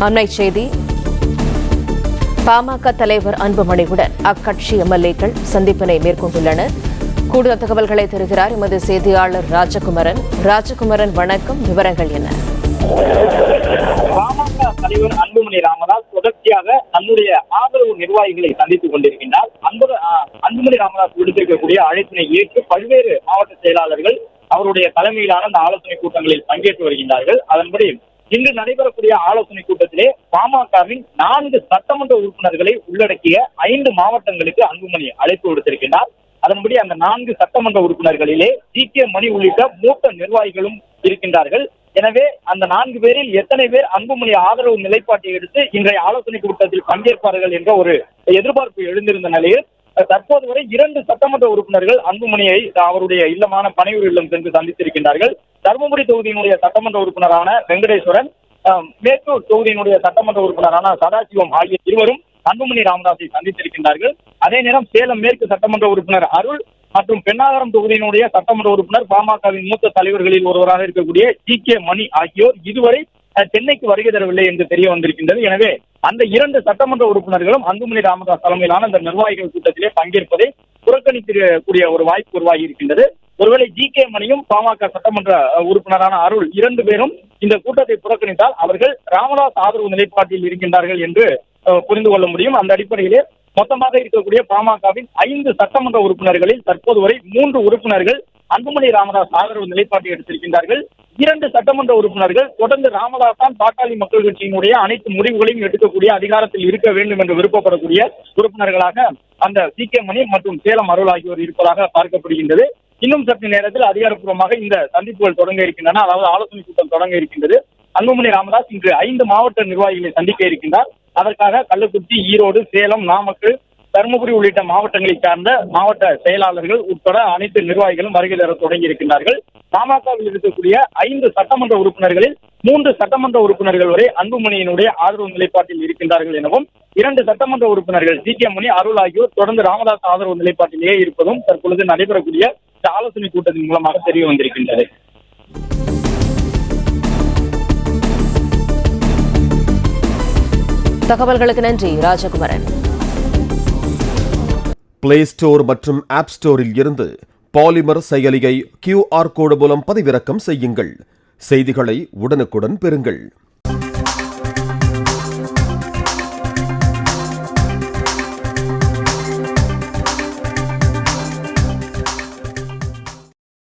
அண்மை செய்தி. பாமக தலைவர் அன்புமணியுடன் அக்கட்சி எம்எல்ஏக்கள் சந்திப்பினை மேற்கொண்டுள்ளனர். கூடுதல் தகவல்களை தருகிறார் எமது செய்தியாளர் ராஜகுமரன். வணக்கம், விவரங்கள் என்ன? பாமக தலைவர் அன்புமணி ராமதாஸ் தொடர்ச்சியாக தன்னுடைய ஆதரவு நிர்வாகிகளை சந்தித்துக் கொண்டிருக்கின்றார். அன்புமணி ராமதாஸ் விடுத்திருக்கக்கூடிய அழைப்பினை ஏற்று பல்வேறு மாவட்ட செயலாளர்கள் அவருடைய தலைமையிலான அந்த ஆலோசனை கூட்டங்களில் பங்கேற்று வருகின்றார்கள். அதன்படி இன்று நடைபெறக்கூடிய ஆலோசனை கூட்டத்திலே பாமகவின் 4 சட்டமன்ற உறுப்பினர்களை உள்ளடக்கிய 5 மாவட்டங்களுக்கு அன்புமணி அழைப்பு விடுத்திருக்கின்றார். அதன்படி அந்த 4 சட்டமன்ற உறுப்பினர்களிலே ஜி.கே. மணி உள்ளிட்ட மூத்த நிர்வாகிகளும் இருக்கின்றார்கள். எனவே அந்த 4 பேரில் எத்தனை பேர் அன்புமணி ஆதரவு நிலைப்பாட்டை எடுத்து இன்றைய ஆலோசனை கூட்டத்தில் பங்கேற்பார்கள் என்ற ஒரு எதிர்பார்ப்பு எழுந்திருந்த நிலையில் தற்போது வரை 2 சட்டமன்ற உறுப்பினர்கள் அன்புமணியை அவருடைய இல்லமான பனையூர் இல்லம் சென்று சந்தித்திருக்கின்றார்கள். தருமபுரி தொகுதியினுடைய சட்டமன்ற உறுப்பினரான வெங்கடேஸ்வரன், மேட்டூர் தொகுதியினுடைய சட்டமன்ற உறுப்பினரான சதாசிவம் ஆகிய இருவரும் அன்புமணி ராமதாஸை சந்தித்திருக்கின்றார்கள். அதே நேரம் சேலம் மேற்கு சட்டமன்ற உறுப்பினர் அருள் மற்றும் பெண்ணாகரம் தொகுதியினுடைய சட்டமன்ற உறுப்பினர் பாமகவின் மூத்த தலைவர்களில் ஒருவராக இருக்கக்கூடிய ஜி.கே. மணி ஆகியோர் இதுவரை சென்னைக்கு வருகை தரவில்லை என்று தெரிய வந்திருக்கின்றது. எனவே அந்த 2 சட்டமன்ற உறுப்பினர்களும் அன்புமணி ராமதாஸ் தலைமையிலான அந்த நிர்வாகிகள் கூட்டத்திலே பங்கேற்பதை புறக்கணிக்கக்கூடிய ஒரு வாய்ப்பு உருவாகி இருக்கின்றது. ஒருவேளை ஜி.கே. மணியும் பாமக சட்டமன்ற உறுப்பினரான அருள் 2 பேரும் இந்த கூட்டத்தை புறக்கணித்தால் அவர்கள் ராமதாஸ் ஆதரவு நிலைப்பாட்டில் இருக்கின்றார்கள் என்று புரிந்து கொள்ள முடியும். அந்த அடிப்படையிலே மொத்தமாக இருக்கக்கூடிய பாமகவின் 5 சட்டமன்ற உறுப்பினர்களில் தற்போது வரை 3 உறுப்பினர்கள் அன்புமணி ராமதாஸ் ஆதரவு நிலைப்பாட்டை எடுத்திருக்கின்றார்கள். 2 சட்டமன்ற உறுப்பினர்கள் தொடர்ந்து ராமதாஸ் தான் பாட்டாளி மக்கள் கட்சியினுடைய அனைத்து முடிவுகளையும் எடுக்கக்கூடிய அதிகாரத்தில் இருக்க வேண்டும் என்று விருப்பப்படக்கூடிய உறுப்பினர்களாக அந்த ஜி.கே. மணி மற்றும் சேலம் அருள் ஆகியோர் இருப்பதாக பார்க்கப்படுகின்றது. இன்னும் சற்று நேரத்தில் அதிகாரப்பூர்வமாக இந்த சந்திப்புகள் தொடங்க இருக்கின்றன. அதாவது ஆலோசனை கூட்டம் தொடங்க இருக்கின்றது. அன்புமணி ராமதாஸ் இன்று 5 மாவட்ட நிர்வாகிகளை சந்திக்க இருக்கின்றார். அதற்காக கள்ளக்குறிச்சி, ஈரோடு, சேலம், நாமக்கல், தருமபுரி உள்ளிட்ட மாவட்டங்களை சார்ந்த மாவட்ட செயலாளர்கள் உட்பட அனைத்து நிர்வாகிகளும் வருகை தர தொடங்கி இருக்கின்றார்கள். பாமகவில் இருக்கக்கூடிய 5 சட்டமன்ற உறுப்பினர்களில் 3 சட்டமன்ற உறுப்பினர்கள் வரை அன்புமணியினுடைய ஆதரவு நிலைப்பாட்டில் இருக்கின்றார்கள் எனவும் 2 சட்டமன்ற உறுப்பினர்கள் ஜி.கே. மணி, அருள் ஆகியோர் தொடர்ந்து ராமதாஸ் ஆதரவு நிலைப்பாட்டிலேயே இருப்பதும் தற்பொழுது நடைபெறக்கூடிய இந்த ஆலோசனை கூட்டத்தின் மூலமாக தெரிய வந்திருக்கின்றது. தகவல்களுக்கு நன்றி ராஜகுமரன். பிளே ஸ்டோர் மற்றும் ஆப் ஸ்டோரில் இருந்து பாலிமர் செயலியை QR கோடு மூலம் பதிவிறக்கம் செய்யுங்கள். செய்திகளை உடனுக்குடன் பெறுங்கள்.